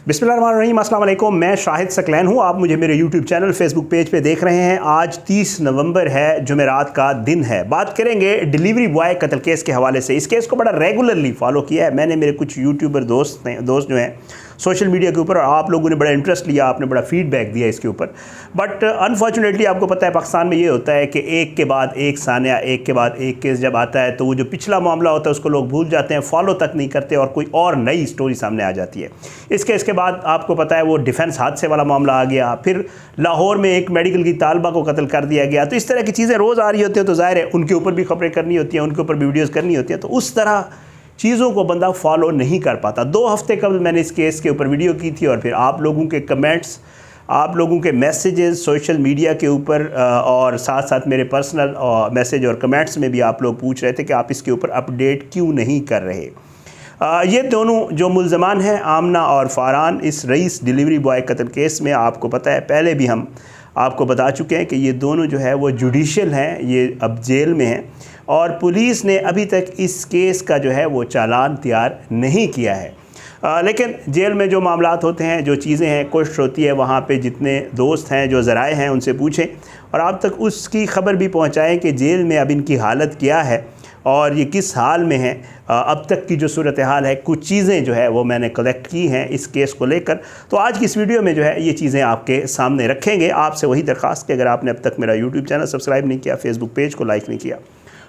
बिस्मिल्लाहिर्रहमानिर्रहीम, अस्सलाम वालेकुम। मैं शाहिद सकलैन हूँ। आप मुझे मेरे यूट्यूब चैनल फेसबुक पेज पे देख रहे हैं। आज 30 नवंबर है, जुमेरात का दिन है। बात करेंगे डिलीवरी बॉय कत्ल केस के हवाले से। इस केस को बड़ा रेगुलरली फॉलो किया है मैंने, मेरे कुछ यूट्यूबर दोस्त जो हैं सोशल मीडिया के ऊपर, और आप लोगों ने बड़ा इंटरेस्ट लिया, आपने बड़ा फीडबैक दिया इसके ऊपर। बट अनफॉर्चुनेटली आपको पता है पाकिस्तान में ये होता है कि एक के बाद एक सानिया, एक के बाद एक केस जब आता है तो वो जो पिछला मामला होता है उसको लोग भूल जाते हैं, फॉलो तक नहीं करते और कोई और नई स्टोरी सामने आ जाती है। इस केस के बाद आपको पता है वो डिफेंस हादसे वाला मामला आ गया, फिर लाहौर में एक मेडिकल की तालबा को कत्ल कर दिया गया। तो इस तरह की चीज़ें रोज़ आ रही होती हैं, तो ज़ाहिर है उनके ऊपर भी खबरें करनी होती हैं, उनके ऊपर भी वीडियोज़ करनी होती हैं। तो उस तरह चीज़ों को बंदा फॉलो नहीं कर पाता। 2 हफ्ते कबल मैंने इस केस के ऊपर वीडियो की थी और फिर आप लोगों के कमेंट्स, आप लोगों के मैसेजेस सोशल मीडिया के ऊपर और साथ साथ मेरे पर्सनल मैसेज और कमेंट्स में भी आप लोग पूछ रहे थे कि आप इसके ऊपर अपडेट क्यों नहीं कर रहे। ये दोनों जो मुल्ज़मान हैं, आमना और फ़रहान, इस रईस डिलीवरी बॉय कत्ल केस में आपको पता है पहले भी हम आपको बता चुके हैं कि ये दोनों जो है वो जुडिशल हैं, ये अब जेल में हैं और पुलिस ने अभी तक इस केस का जो है वो चालान तैयार नहीं किया है। लेकिन जेल में जो मामलात होते हैं, जो चीज़ें हैं, कोशिश होती है वहाँ पे जितने दोस्त हैं, जो ज़राए हैं, उनसे पूछें और आप तक उसकी ख़बर भी पहुँचाएँ कि जेल में अब इनकी हालत क्या है और ये किस हाल में है। अब तक की जो सूरत हाल है, कुछ चीज़ें जो है वो मैंने कलेक्ट की हैं इस केस को लेकर। तो आज की इस वीडियो में जो है ये चीज़ें आपके सामने रखेंगे। आपसे वही दरख्वास्त कि अगर आपने अब तक मेरा यूट्यूब चैनल सब्सक्राइब नहीं किया, फेसबुक पेज को लाइक नहीं किया,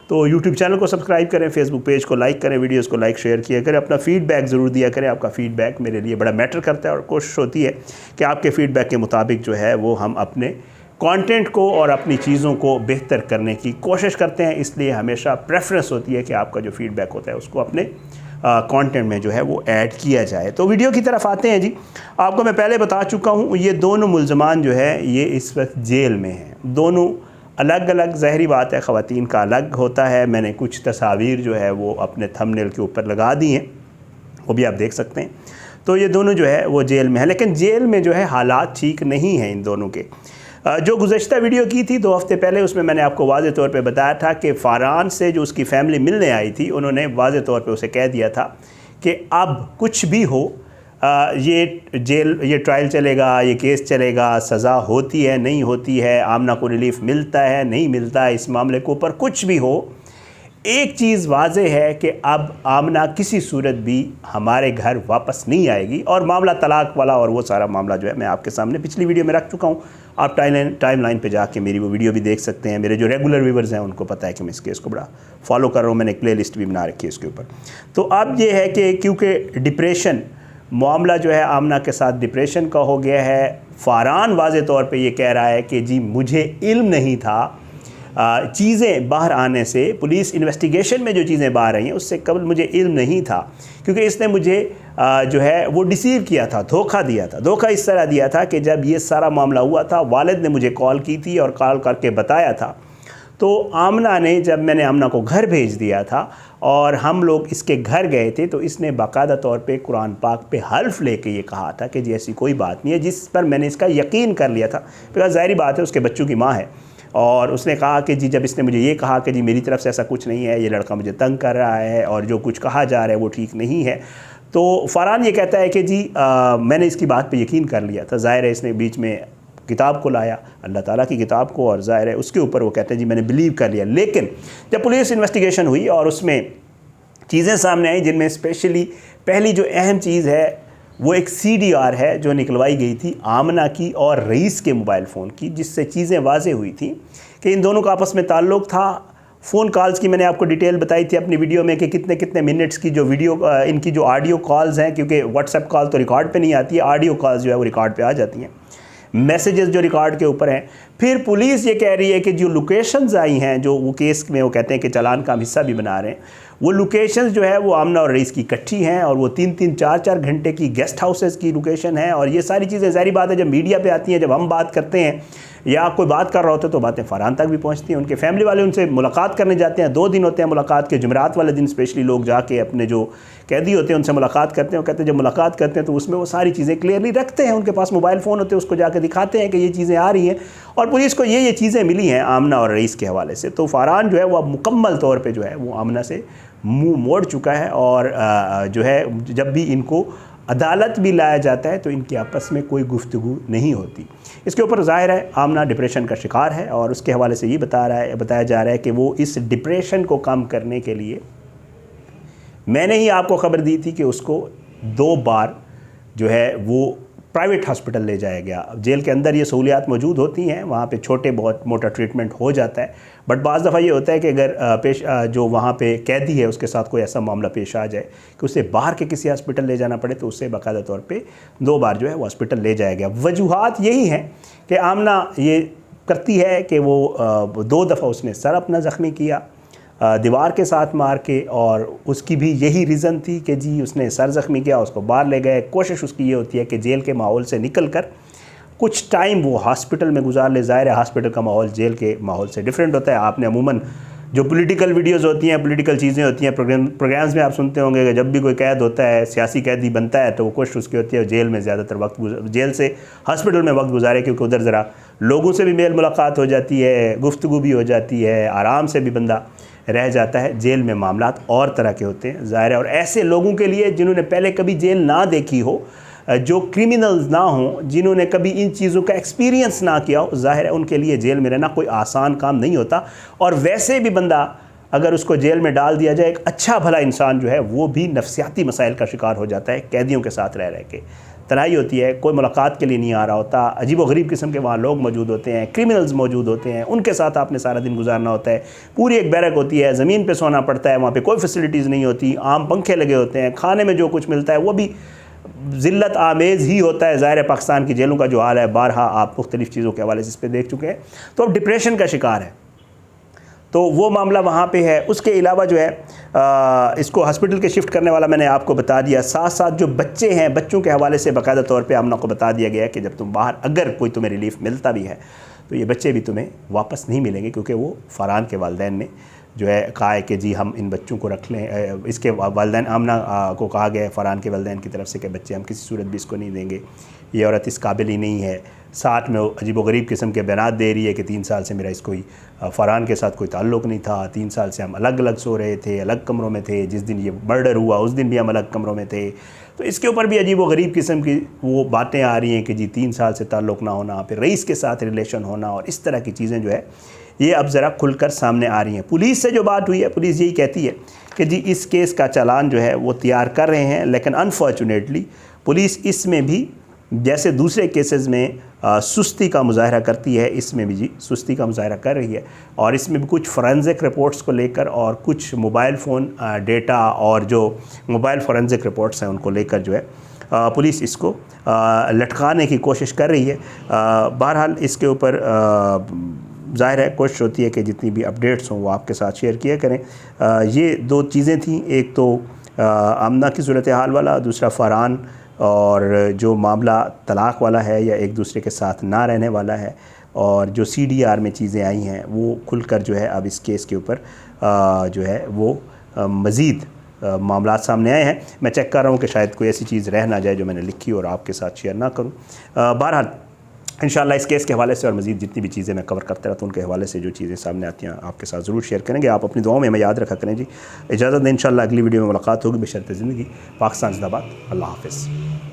तो यूट्यूब चैनल को सब्सक्राइब करें, फेसबुक पेज को लाइक करें, वीडियोस को लाइक शेयर किया करें, अपना फीडबैक ज़रूर दिया करें। आपका फीडबैक मेरे लिए बड़ा मैटर करता है और कोशिश होती है कि आपके फीडबैक के मुताबिक जो है वो हम अपने कंटेंट को और अपनी चीज़ों को बेहतर करने की कोशिश करते हैं। इसलिए हमेशा प्रेफरेंस होती है कि आपका जो फीडबैक होता है उसको अपने कंटेंट में जो है वो ऐड किया जाए। तो वीडियो की तरफ आते हैं जी। आपको मैं पहले बता चुका हूँ, ये दोनों मुल्ज़मान जो है ये इस वक्त जेल में हैं। दोनों अलग अलग, ज़ाहिरी बात है ख़वातीन का अलग होता है। मैंने कुछ तस्वीर जो है वो अपने थंबनेल के ऊपर लगा दी हैं, वो भी आप देख सकते हैं। तो ये दोनों जो है वो जेल में है, लेकिन जेल में जो है हालात ठीक नहीं हैं इन दोनों के। जो गुज़श्ता वीडियो की थी 2 हफ्ते पहले, उसमें मैंने आपको वाज़े तौर पे बताया था कि फ़रहान से जो उसकी फ़ैमिली मिलने आई थी, उन्होंने वाज़े तौर पे उसे कह दिया था कि अब कुछ भी हो, ये ट्रायल चलेगा, ये केस चलेगा, सज़ा होती है नहीं होती है, आमना को रिलीफ मिलता है नहीं मिलता है, इस मामले के ऊपर कुछ भी हो, एक चीज़ वाज़े है कि अब आमना किसी सूरत भी हमारे घर वापस नहीं आएगी। और मामला तलाक वाला और वो सारा मामला जो है मैं आपके सामने पिछली वीडियो में रख चुका हूँ। आप टाइम लाइन पे जाके मेरी वो वीडियो भी देख सकते हैं। मेरे जो रेगुलर व्यूवर्स हैं उनको पता है कि मैं इस केस को बड़ा फॉलो कर रहा हूँ, मैंने एक प्ले लिस्ट भी बना रखी है इसके ऊपर। तो अब ये है कि क्योंकि डिप्रेशन मामला जो है आमना के साथ डिप्रेशन का हो गया है, फ़रहान वाज़े तौर पे ये कह रहा है कि जी मुझे इल्म नहीं था, चीज़ें बाहर आने से, पुलिस इन्वेस्टिगेशन में जो चीज़ें बाहर आई हैं उससे कबल मुझे इल्म नहीं था, क्योंकि इसने मुझे जो है वो डिसीव किया था, धोखा दिया था। धोखा इस तरह दिया था कि जब ये सारा मामला हुआ था, वालिद ने मुझे कॉल की थी और कॉल करके बताया था। तो आमना ने, जब मैंने आमना को घर भेज दिया था और हम लोग इसके घर गए थे, तो इसने बाकायदा तौर पे कुरान पाक पे हल्फ लेके ये कहा था कि जी ऐसी कोई बात नहीं है, जिस पर मैंने इसका यकीन कर लिया था, बिकॉज़ ज़ाहिरी बात है उसके बच्चों की माँ है। और उसने कहा कि जी, जब इसने मुझे ये कहा कि जी मेरी तरफ से ऐसा कुछ नहीं है, ये लड़का मुझे तंग कर रहा है और जो कुछ कहा जा रहा है वो ठीक नहीं है, तो फ़रहान ये कहता है कि जी मैंने इसकी बात पे यकीन कर लिया था। ज़ाहिर है इसने बीच में किताब को लाया, अल्लाह ताला की किताब को, और ज़ाहिर है उसके ऊपर वो कहते हैं जी मैंने बिलीव कर लिया। लेकिन जब पुलिस इन्वेस्टिगेशन हुई और उसमें चीज़ें सामने आई, जिनमें स्पेशली पहली जो अहम चीज़ है वो एक CDR है जो निकलवाई गई थी आमना की और रईस के मोबाइल फ़ोन की, जिससे चीज़ें वाज़े हुई थी कि इन दोनों का आपस में ताल्लुक़ था। फ़ोन कॉल्स की मैंने आपको डिटेल बताई थी अपनी वीडियो में कि कितने कितने मिनट्स की जो वीडियो, इनकी जो ऑडियो कॉल्स हैं, क्योंकि व्हाट्सएप कॉल तो रिकॉर्ड पे नहीं आती है, ऑडियो कॉल्स जो है वो रिकॉर्ड पे आ जाती हैं, मैसेजेस जो रिकॉर्ड के ऊपर हैं। फिर पुलिस ये कह रही है कि जो लोकेशंस आई हैं, जो वो केस में वो कहते हैं कि चालान का हम हिस्सा भी बना रहे हैं, वो लोकेशंस जो है वो आमना और रईस की इकट्ठी हैं और वो 3-3, 4-4 घंटे की गेस्ट हाउसेस की लोकेशन है। और ये सारी चीज़ें ज़ाहिर बात है जब मीडिया पे आती हैं, जब हम बात करते हैं या कोई बात कर रहा होता है, तो बातें फ़रहान तक भी पहुंचती हैं। उनके फैमिली वाले उनसे मुलाकात करने जाते हैं, 2 दिन होते हैं मुलाकात के। जुमेरात वाले दिन स्पेशली लोग जाके अपने जो कैदी होते हैं उनसे मुलाकात करते हैं। वो कहते हैं जब मुलाकात करते हैं तो उसमें वो सारी चीज़ें क्लियरली रखते हैं, उनके पास मोबाइल फ़ोन होते हैं, उसको जाकर दिखाते हैं कि ये चीज़ें आ रही हैं और पुलिस को ये चीज़ें मिली हैं आमना और रईस के हवाले से। तो फ़रहान जो है वो अब मुकम्मल तौर पर जो है वो आमना से मुँह मोड़ चुका है और जो है जब भी इनको अदालत भी लाया जाता है तो इनकी आपस में कोई गुफ्तगू नहीं होती। इसके ऊपर ज़ाहिर है आमना डिप्रेशन का शिकार है और उसके हवाले से ये बताया जा रहा है कि वो इस डिप्रेशन को कम करने के लिए, मैंने ही आपको ख़बर दी थी कि उसको 2 बार जो है वो प्राइवेट हॉस्पिटल ले जाया गया। जेल के अंदर ये सहूलियात मौजूद होती हैं, वहाँ पे छोटे बहुत मोटा ट्रीटमेंट हो जाता है, बट बाज़ दफ़ा ये होता है कि अगर जो वहाँ पे कैदी है उसके साथ कोई ऐसा मामला पेश आ जाए कि उसे बाहर के किसी हॉस्पिटल ले जाना पड़े तो उससे बाकायदा तौर पे 2 बार जो है वो हॉस्पिटल ले जाया गया। वजूहात यही हैं कि आमना ये करती है कि वो 2 दफ़ा उसने सर अपना ज़ख्मी किया दीवार के साथ मार के, और उसकी भी यही रीज़न थी कि जी उसने सर ज़ख्मी किया, उसको बाहर ले गए। कोशिश उसकी ये होती है कि जेल के माहौल से निकल कर कुछ टाइम वो हॉस्पिटल में गुजार ले। ज़ाहिर है हॉस्पिटल का माहौल जेल के माहौल से डिफरेंट होता है। आपने अमूमन जो पॉलिटिकल वीडियोस होती हैं, पॉलिटिकल चीज़ें होती हैं, प्रोग्राम्स में आप सुनते होंगे कि जब भी कोई कैद होता है, सियासी कैदी बनता है, तो वो कोशिश उसकी होती है जेल में ज़्यादातर वक्त जेल से हॉस्पिटल में वक्त गुजारे, क्योंकि उधर ज़रा लोगों से भी मेल मुलाकात हो जाती है, गुफ्तगू भी हो जाती है, आराम से भी बंदा रह जाता है। जेल में मामलात और तरह के होते हैं ज़ाहिर है, और ऐसे लोगों के लिए जिन्होंने पहले कभी जेल ना देखी हो, जो क्रिमिनल्स ना हों, जिन्होंने कभी इन चीज़ों का एक्सपीरियंस ना किया हो, ज़ाहिर है उनके लिए जेल में रहना कोई आसान काम नहीं होता। और वैसे भी बंदा अगर उसको जेल में डाल दिया जाए, एक अच्छा भला इंसान जो है वो भी नफसियाती मसाइल का शिकार हो जाता है कैदियों के साथ रह के। तनाई होती है, कोई मुलाकात के लिए नहीं आ रहा होता, अजीब व गरीब किस्म के वहाँ लोग मौजूद होते हैं, क्रिमिनल्स मौजूद होते हैं, उनके साथ आपने सारा दिन गुजारना होता है। पूरी एक बैरक होती है, ज़मीन पे सोना पड़ता है, वहाँ पे कोई फैसिलिटीज़ नहीं होती, आम पंखे लगे होते हैं, खाने में जो कुछ मिलता है वो भी ज़िल्लत आमेज़ ही होता है। ज़ाहिर है पाकिस्तान की जेलों का जो हाल है, बारहा आप मुख्तलिफ़ चीज़ों के हवाले से इस पर देख चुके हैं, तो अब डिप्रेशन का शिकार है, तो वो मामला वहाँ पे है। उसके अलावा जो है इसको हॉस्पिटल के शिफ्ट करने वाला मैंने आपको बता दिया। साथ साथ जो बच्चे हैं, बच्चों के हवाले से बाकायदा तौर पे आमना को बता दिया गया है कि जब तुम बाहर, अगर कोई तुम्हें रिलीफ मिलता भी है तो ये बच्चे भी तुम्हें वापस नहीं मिलेंगे, क्योंकि वो फ़रहान के वालिदैन ने जो है कहा है कि जी हम इन बच्चों को रख लें। इसके वालिदैन, आमना को कहा गया है फ़रहान के वालिदैन की तरफ से कि बच्चे हम किसी सूरत भी इसको नहीं देंगे, ये औरत इस काबिल ही नहीं है। साथ में अजीब व गरीब किस्म के बयानात दे रही है कि 3 साल से मेरा कोई फ़रहान के साथ कोई ताल्लुक़ नहीं था, 3 साल से हम अलग अलग सो रहे थे, अलग कमरों में थे, जिस दिन ये मर्डर हुआ उस दिन भी हम अलग कमरों में थे। तो इसके ऊपर भी अजीब व गरीब किस्म की वो बातें आ रही हैं कि जी 3 साल से ताल्लुक़ ना होना, फिर रईस के साथ रिलेशन होना, और इस तरह की चीज़ें जो है ये अब ज़रा खुलकर सामने आ रही हैं। पुलिस से जो बात हुई है, पुलिस यही कहती है कि जी इस केस का चालान जो है वो तैयार कर रहे हैं, लेकिन अनफॉर्चुनेटली पुलिस इसमें भी जैसे दूसरे केसेस में सुस्ती का मुजाहरा करती है, इसमें भी जी सुस्ती का मुजाहरा कर रही है। और इसमें भी कुछ फोरेंसिक रिपोर्ट्स को लेकर और कुछ मोबाइल फ़ोन डेटा और जो मोबाइल फोरेंसिक रिपोर्ट्स हैं उनको लेकर जो है पुलिस इसको लटकाने की कोशिश कर रही है। बहरहाल इसके ऊपर ज़ाहिर है कोशिश होती है कि जितनी भी अपडेट्स हों वो आपके साथ शेयर किया करें। ये 2 चीज़ें थीं, एक तो आमना की सूरत हाल वाला, दूसरा फ़रहान और जो मामला तलाक़ वाला है या एक दूसरे के साथ ना रहने वाला है, और जो CDR में चीज़ें आई हैं वो खुलकर जो है अब इस केस के ऊपर जो है वो मज़ीद मामलात सामने आए हैं। मैं चेक कर रहा हूँ कि शायद कोई ऐसी चीज़ रह ना जाए जो मैंने लिखी और आपके साथ शेयर ना करूँ। बहरहाल इंशाअल्लाह इस केस के हवाले से और मज़ीद जितनी भी चीज़ें मैं कवर करता रहता हूँ उनके हवाले से जो चीज़ें सामने आती हैं आपके साथ ज़रूर शेयर करेंगे। आप अपनी दुआओं में हमें याद रखा करें जी। इजाज़त दें, इंशाअल्लाह अगली वीडियो में मुलाकात होगी। बशर्ते ज़िंदगी। पाकिस्तान ज़िंदाबाद। अल्लाह हाफ़िज़।